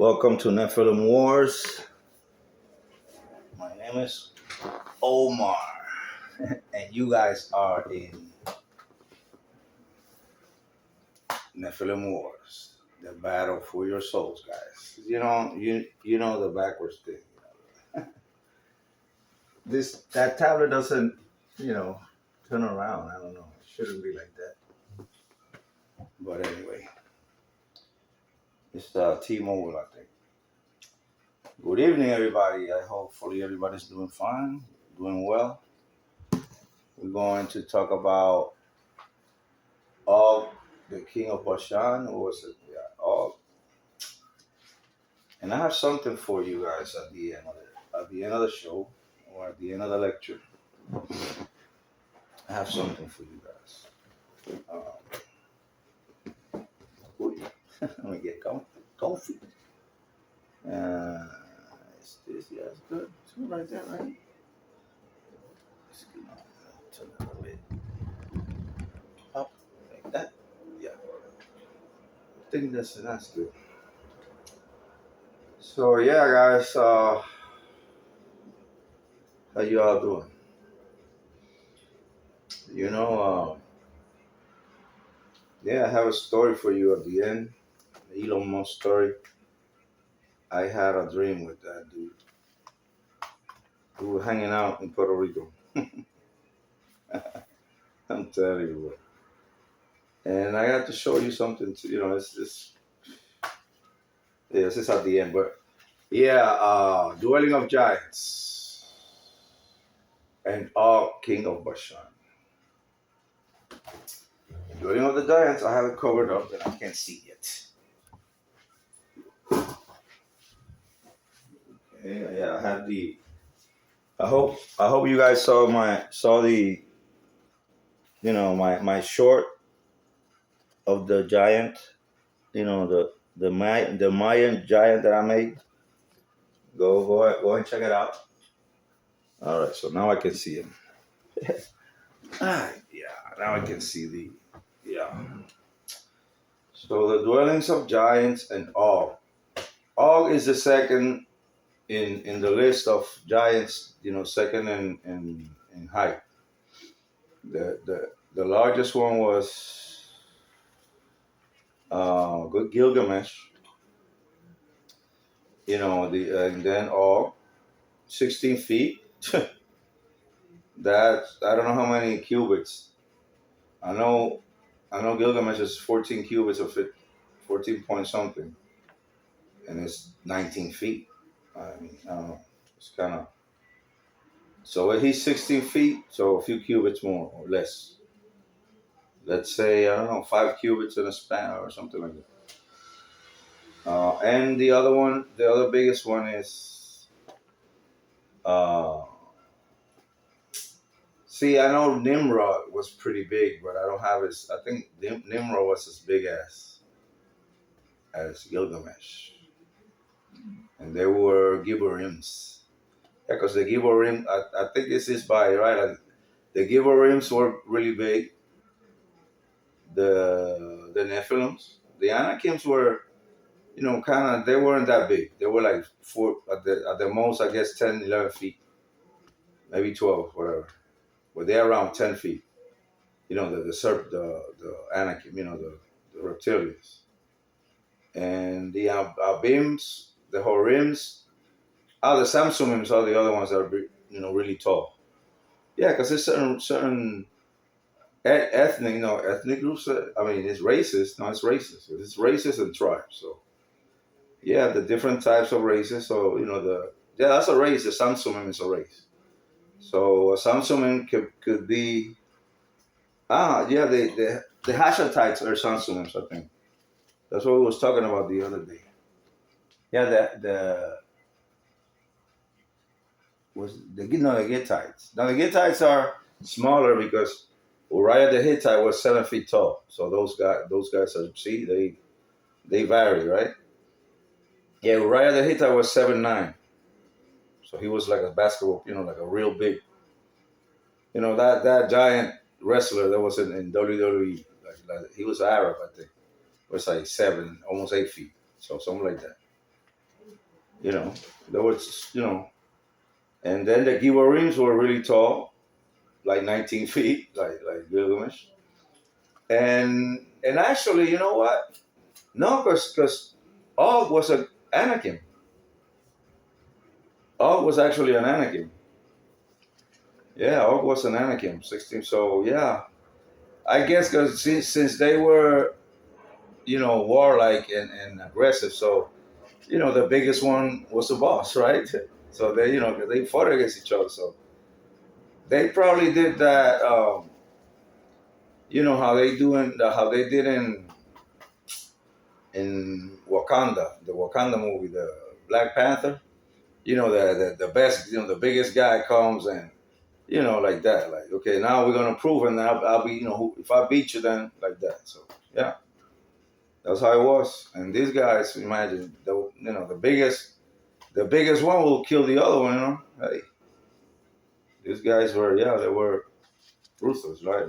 Welcome to Nephilim Wars. My name is Omar, and you guys are in Nephilim Wars, the battle for your souls, guys. You know the backwards thing. That tablet doesn't, turn around. I don't know. It shouldn't be like that. But anyway, it's T-Mobile, I think. Good evening, everybody. Hopefully everybody's doing fine, doing well. We're going to talk about Og, the king of Bashan, or was it? Yeah, Og. And I have something for you guys at the end of the show, or at the end of the lecture. I have something for you guys. Let me get comfy. It's this, yeah, it's good. It's good right there, right? Turn it a little bit up like that. Yeah, I think that's good. So yeah, guys, how you all doing? Yeah, I have a story for you at the end. The Elon Musk story. I had a dream with that dude. We were hanging out in Puerto Rico. I'm telling you what. And I got to show you something too. This is at the end, but yeah, Dwelling of Giants and Og, King of Bashan. Dwelling of the Giants, I have it covered up that I can't see yet. Okay, yeah, I have the. I hope you guys saw the my short of the giant, the Mayan giant that I made. Go and check it out. All right, so now I can see him. Now I can see So the dwellings of giants and Og. Og is the second in the list of giants. Second in height. The largest one was Gilgamesh. And then Og, 16 feet. That I don't know how many cubits. I know Gilgamesh is 14 cubits of it, 14 point something, and it's 19 feet. I mean, I don't know. It's kind of. So he's 16 feet, so a few cubits more or less. Let's say, I don't know, 5 cubits in a span or something like that. And the other biggest one is. See, I know Nimrod was pretty big, but I don't have his. I think Nimrod was as big as Gilgamesh, and they were Giborims. Yeah, because the Giborim, I think this is by right. The Giborims were really big. The Nephilims, the Anakims were, kind of. They weren't that big. They were like 4 at the most, I guess 10, 11 feet, maybe 12, whatever. But they're around 10 feet. The Anakim, the reptilians. And the Abims, the Horims, the Samsumims are the other ones that are, really tall. Yeah, because there's certain ethnic groups. It's racist. No, it's racist. It's racist and tribes. So, yeah, the different types of races. So, that's a race. The Samsumim is a race. So, a Samsumim could be. The Hashatites are Samsumims, I think. That's what we was talking about the other day. Yeah, the Hittites. Now the Hittites are smaller because Uriah the Hittite was 7 feet tall. So those guys are they vary, right? Yeah, Uriah the Hittite was 7'9". So he was like a basketball, like a real big. That giant wrestler that was in WWE, like he was Arab, I think. Was like 7, almost 8 feet. So something like that. You know, there was, and then the Giborim were really tall, like 19 feet, like Gilgamesh. And actually, you know what? No, because Og was a Anakim. Og was actually an Anakim. Yeah, Og was an Anakim, 16. So yeah, I guess because since they were, warlike and aggressive, so the biggest one was the boss, right? So they, 'cause they fought against each other, so they probably did that. How they how they did in Wakanda, the Wakanda movie, the Black Panther. The best, the biggest guy comes and like that, like, okay, now we're gonna prove, and I'll be, if I beat you, then like that. So yeah, that's how it was. And these guys, imagine the biggest one will kill the other one. Hey, these guys were, yeah, they were ruthless, right?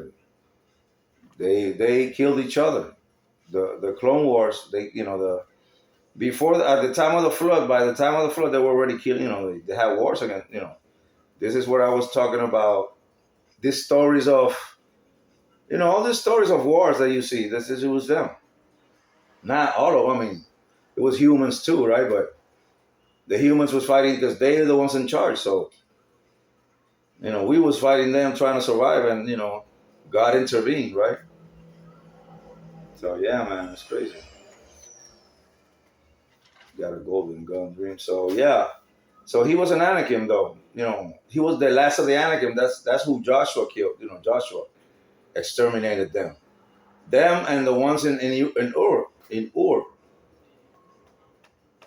They killed each other. The Clone Wars, they, the before at the time of the flood. By the time of the flood, they were already killed. They had wars again. This is what I was talking about. These stories of, all these stories of wars that you see. It was them. Not all of them. I mean, it was humans too, right? But the humans was fighting because they're the ones in charge. So, we was fighting them trying to survive, and God intervened, right? So yeah, man, it's crazy. Got a golden gun dream. So yeah. So he was an Anakim, though. He was the last of the Anakim. That's who Joshua killed. Joshua exterminated them. Them and the ones in Ur,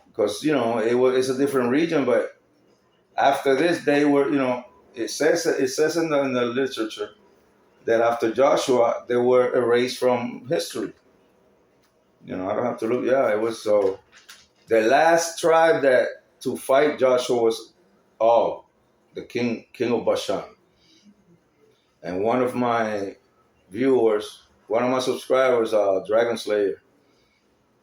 because it's a different region. But after this, they were, it says in the literature that after Joshua they were erased from history. I don't have to look. Yeah, it was so. The last tribe that to fight Joshua was Og, the king of Bashan. And one of my viewers, one of my subscribers, Dragon Slayer,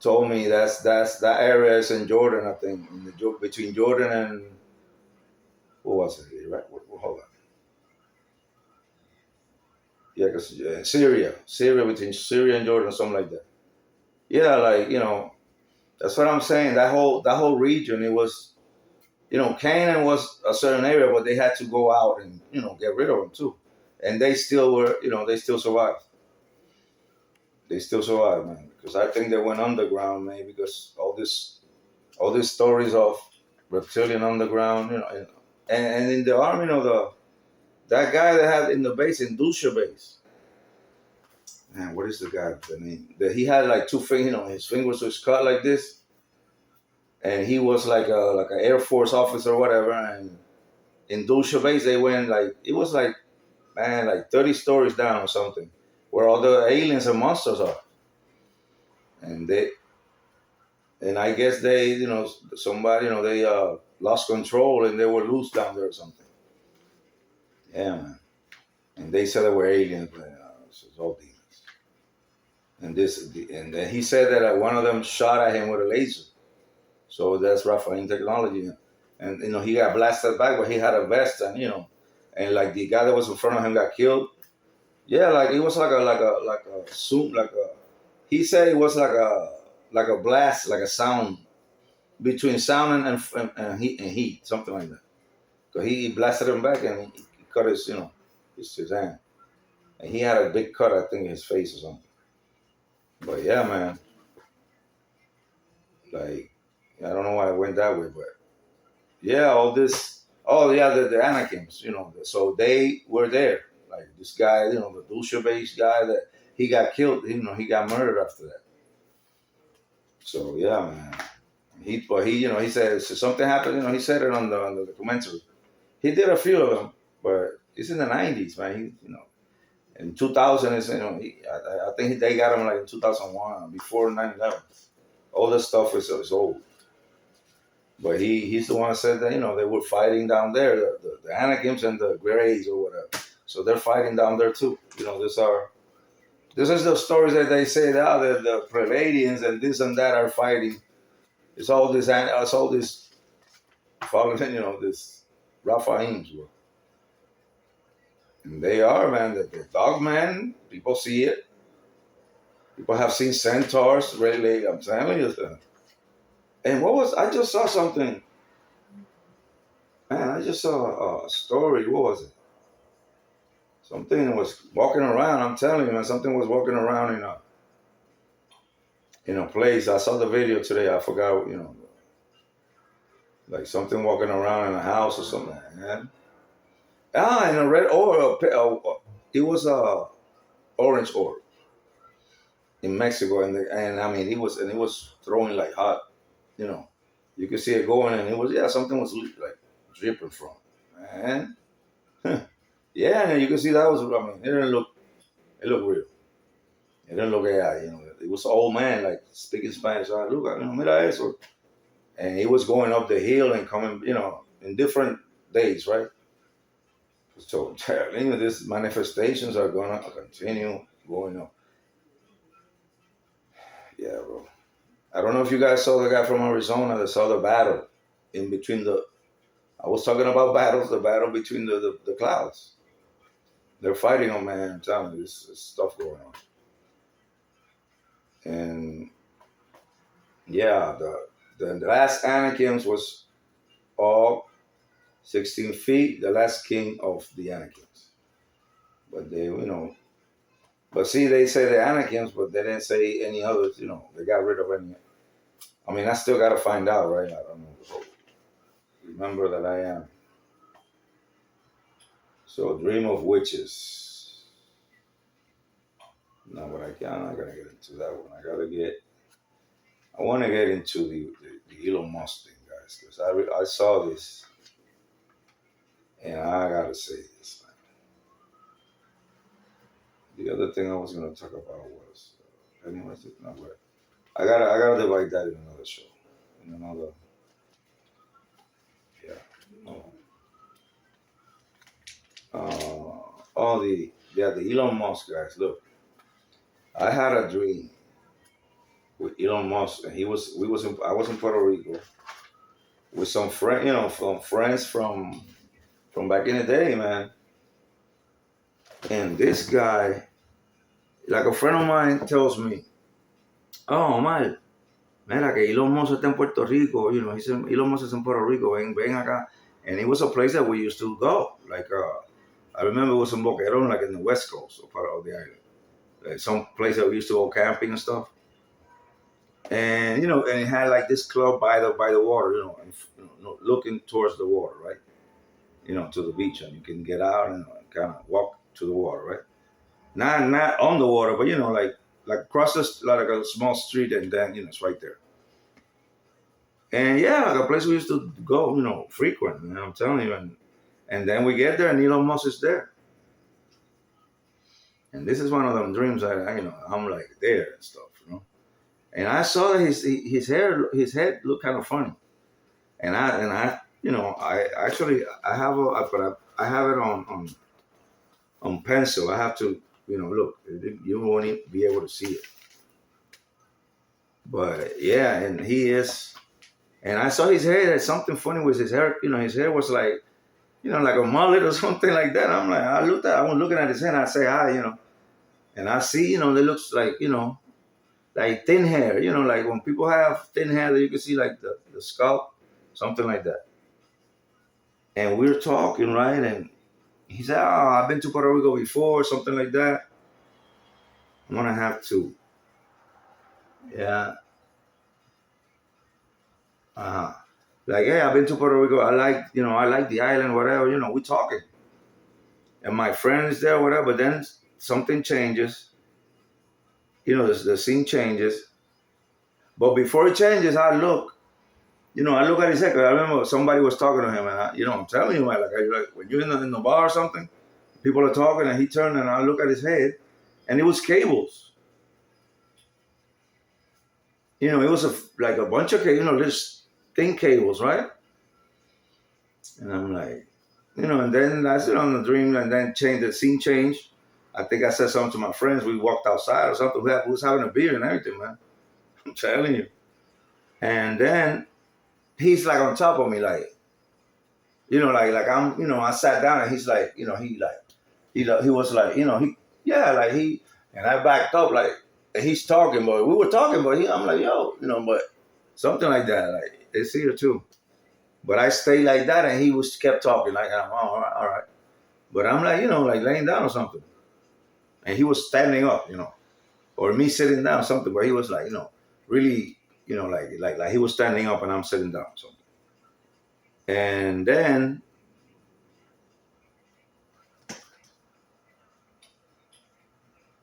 told me that area is in Jordan, I think, between Jordan and what was it? Right? Hold on. Yeah, because Syria, between Syria and Jordan, something like that. Yeah, like that's what I'm saying. That whole region, it was, Canaan was a certain area, but they had to go out and get rid of them too, and they still were, they still survived. They still survived, man, because I think they went underground, maybe because all these stories of reptilian underground, and in the army, that guy that had in the base in Dulce base. Man, what is the name? That he had like two fingers, his fingers was cut like this, and he was like an Air Force officer or whatever. And in Dulce base, they went like it was like, man, like 30 stories down or something, where all the aliens and monsters are, and I guess they, somebody, they lost control and they were loose down there or something. Yeah, man. And they said they were aliens, but it's all demons. And then he said that one of them shot at him with a laser. So that's Raphael technology. And he got blasted back, but he had a vest, and like the guy that was in front of him got killed. Yeah, like it was like a suit, he said it was like a blast, like a sound between sound and heat, something like that. So he blasted him back and he cut his hand. And he had a big cut, I think, in his face or something. But yeah, man, like, I don't know why I went that way, but yeah, oh yeah, the Anakims, so they were there. Like this guy, the Dusha-based guy that he got killed, he got murdered after that. So yeah, man. He said so something happened. He said it on the documentary. He did a few of them, but it's in the '90s, man. In 2000 is I think they got him like in 2001, before 9/11. All this stuff is old. But he's the one that said that they were fighting down there, the Anakims and the Greys or whatever. So they're fighting down there too. This is the stories that they say that the Pleiadians and this and that are fighting. It's all this following, this Raphaems, bro. And they are, man, the dog man, people see it. People have seen centaurs, really, I'm telling you. And I just saw something, man, I just saw a story, what was it? Something was walking around, I'm telling you, man, something was walking around in a place. I saw the video today, I forgot, like something walking around in a house or something, man. In a red orb, it was a orange orb in Mexico, and I mean, he was throwing like hot, you know, you could see it going, and something was like dripping from, man. Yeah, and you can see that was, I mean, it looked real. It didn't look AI, It was an old man like speaking Spanish. I look, mira eso, and he was going up the hill and coming, in different days, right? So telling you, these manifestations are gonna continue going up. Yeah, bro. I don't know if you guys saw the guy from Arizona that saw the battle in between the. I was talking about battles, the battle between the clouds. They're fighting on, man. I'm telling you, this stuff going on. And yeah, the last Anakims was all 16 feet, the last king of the Anakims. But but see, they say the Anakims, but they didn't say any others, they got rid of any. I mean, I still got to find out, right? I don't know. So remember that I am. So, Dream of Witches. No, but I'm not going to get into that one. I want to get into the Elon Musk thing, guys, because I saw this, and I got to say this. The other thing I was going to talk about was, anyways, no, but I gotta divide that in another show, in another, yeah. The Elon Musk guys. Look, I had a dream with Elon Musk, and I was in Puerto Rico with some friend, from friends from back in the day, man. And this guy, like a friend of mine, tells me, "Oh, man, mira que Elon Musk está en Puerto Rico. He said Elon Musk is in Puerto Rico. Ven acá." And it was a place that we used to go. Like I remember it was in Boquerón, like in the West Coast or part of the island. Like some place that we used to go camping and stuff. And and it had like this club by the water, and, looking towards the water, right? To the beach, and you can get out and kind of walk to the water, right? Not on the water, but like across like a small street, and then it's right there. And yeah, like a place we used to go, frequent. I'm telling you, and then we get there, and Elon Musk is there. And this is one of them dreams I'm like there and stuff. And I saw that his head looked kind of funny, and I I actually I have I have it on pencil. I have to look. You won't be able to see it, but yeah, and he is. And I saw his hair. There's something funny with his hair. His hair was like like a mullet or something like that. I'm like, I was looking at his hair, and I say hi, and I see, it looks like thin hair, like when people have thin hair that you can see like the scalp, something like that. And we're talking, right? And he said, "Oh, I've been to Puerto Rico before," something like that. I'm gonna have to, yeah, uh-huh. Like, hey, I've been to Puerto Rico. I like the island, whatever. We talking, and my friend is there, whatever. But then something changes. The scene changes. But before it changes, I look. I look at his head. I remember somebody was talking to him, and I'm telling you, man, like when you're in the bar or something, people are talking, and he turned, and I look at his head, and it was cables. It was like a bunch of cables, just thin cables, right? And I'm like, and then I sit on the dream, and then the scene changed. I think I said something to my friends. We walked outside or something. We was having a beer and everything, man. I'm telling you. And then he's like on top of me, like, like I'm, I sat down and he's like, he was like, yeah, like and I backed up like, and he's talking, but we were talking, but I'm like, yo, but something like that, like it's here too. But I stayed like that, and he was kept talking like, oh, all right. But I'm like, like laying down or something, and he was standing up, or me sitting down, something. But he was like, really, like he was standing up, and I'm sitting down, something. And then,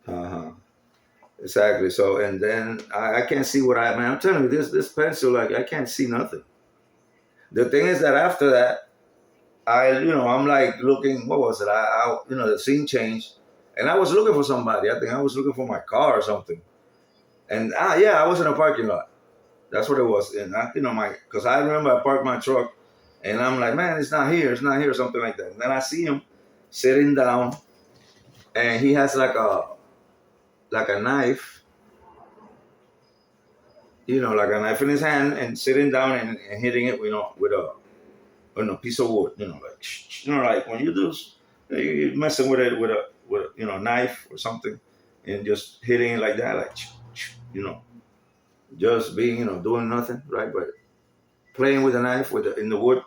uh-huh, exactly. So, and then I can't see what man. I'm telling you, this pencil, like I can't see nothing. The thing is that after that, I'm like looking. What was it? The scene changed, and I was looking for somebody. I think I was looking for my car or something. And yeah, I was in a parking lot. That's what it was. And because I remember I parked my truck, and I'm like, man, it's not here, something like that. And then I see him sitting down, and he has like a knife, like a knife in his hand, and sitting down and hitting it, with a piece of wood, like when you do, you're messing with it with a knife or something, and just hitting it like that, like, just being, doing nothing, right? But playing with a knife in the wood,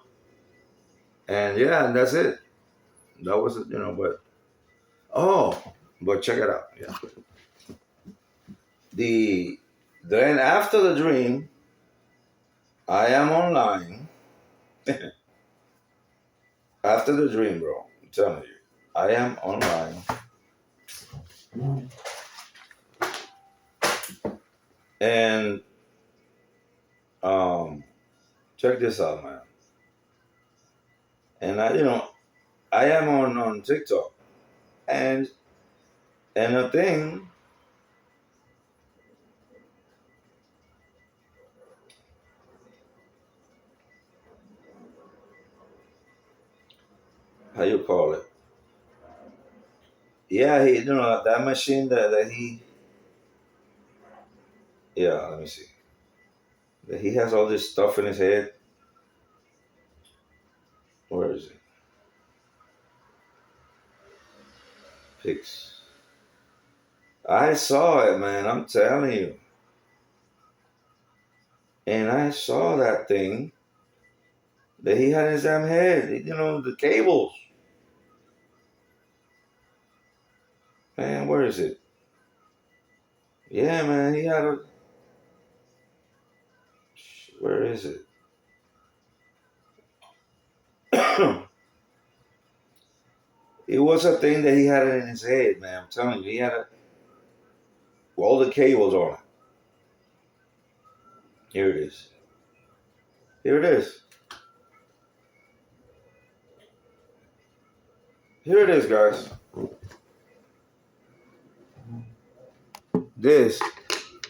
and yeah, and that's it. That was it, But oh, but check it out. Yeah, then after the dream, I am online. After the dream, bro, I'm telling you, I am online, and check this out, man. And I am on TikTok, and the thing, how you call it? Yeah, that machine that he, yeah, let me see. That he has all this stuff in his head. Where is it? Fix. I saw it, man. I'm telling you. And I saw that thing that he had in his damn head. The cables. Man, where is it? Yeah, man, he had a. Where is it? It was a thing that he had in his head, man. I'm telling you, he had all the cables on it. Here it is. Here it is. Here it is, guys. This,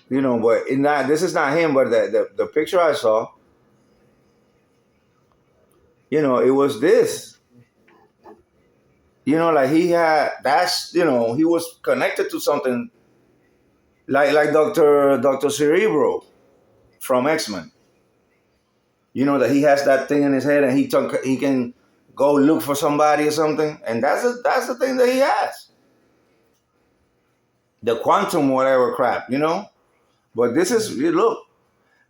but this is not him, but the picture I saw, it was this. Like he had, he was connected to something like Dr. Cerebro from X-Men. That he has that thing in his head, and he can go look for somebody or something, and that's the thing that he has. The quantum whatever crap, But this is look,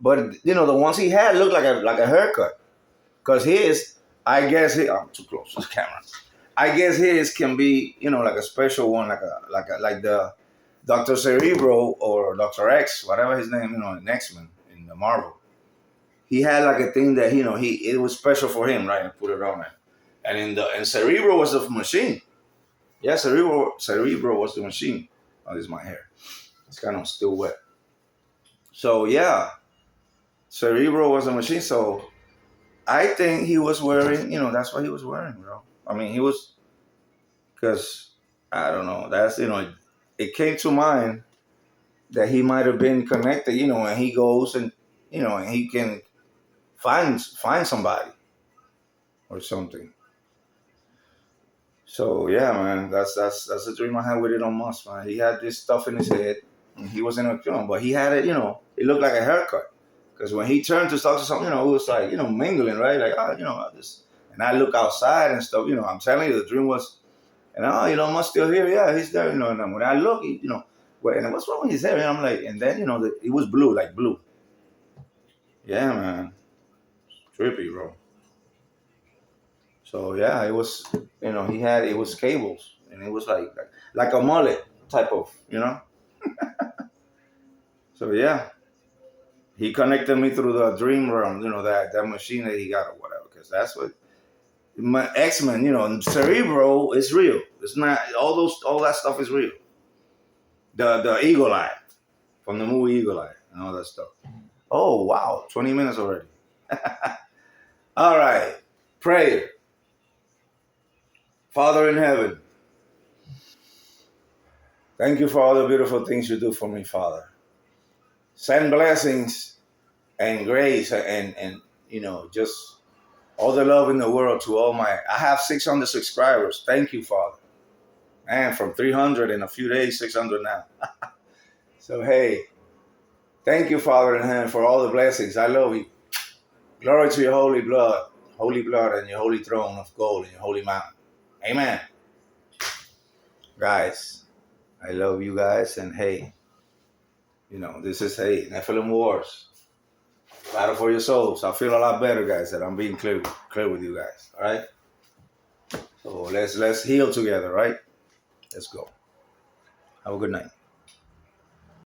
but the ones he had looked like a haircut, because his, I guess I'm too close to the camera. I guess his can be like a special one, like the Dr. Cerebro or Dr. X, whatever his name, in X-Men in the Marvel. He had like a thing that it was special for him, right? And put it on it. And Cerebro was the machine. Yeah, Cerebro was the machine. Oh, this is my hair. It's kind of still wet. So yeah, Cerebro was a machine. So I think he was wearing, that's what he was wearing, bro. I mean, he was, because I don't know. That's it came to mind that he might have been connected, and he goes and and he can find somebody or something. So yeah, man, that's a dream I had with Elon Musk, man. He had this stuff in his head, and he was in a but he had it, it looked like a haircut. Because when he turned to talk to something, it was like, mingling, right? Like, this. And I look outside and stuff, I'm telling you, the dream was, and Elon Musk still here. Yeah, he's there, and when I look, and what's wrong with his hair? And I'm like, and then, it was blue, like blue. Yeah, man. Trippy, bro. So yeah, it was, it was cables, and it was like a mullet type of. So yeah, he connected me through the dream realm, that machine that he got or whatever, because that's what my X-Men, Cerebro is real. It's not all that stuff is real. The Eagle Eye from the movie Eagle Eye and all that stuff. Oh wow, 20 minutes already. All right, prayer. Father in heaven, thank you for all the beautiful things you do for me, Father. Send blessings and grace and just all the love in the world to I have 600 subscribers. Thank you, Father. Man, from 300 in a few days, 600 now. So, hey, thank you, Father in heaven, for all the blessings. I love you. Glory to your holy blood and your holy throne of gold and your holy mountain. Amen. Guys, I love you guys. And hey, this is, Nephilim Wars. Battle for your souls. I feel a lot better, guys, that I'm being clear with you guys. All right? So let's heal together, right? Let's go. Have a good night.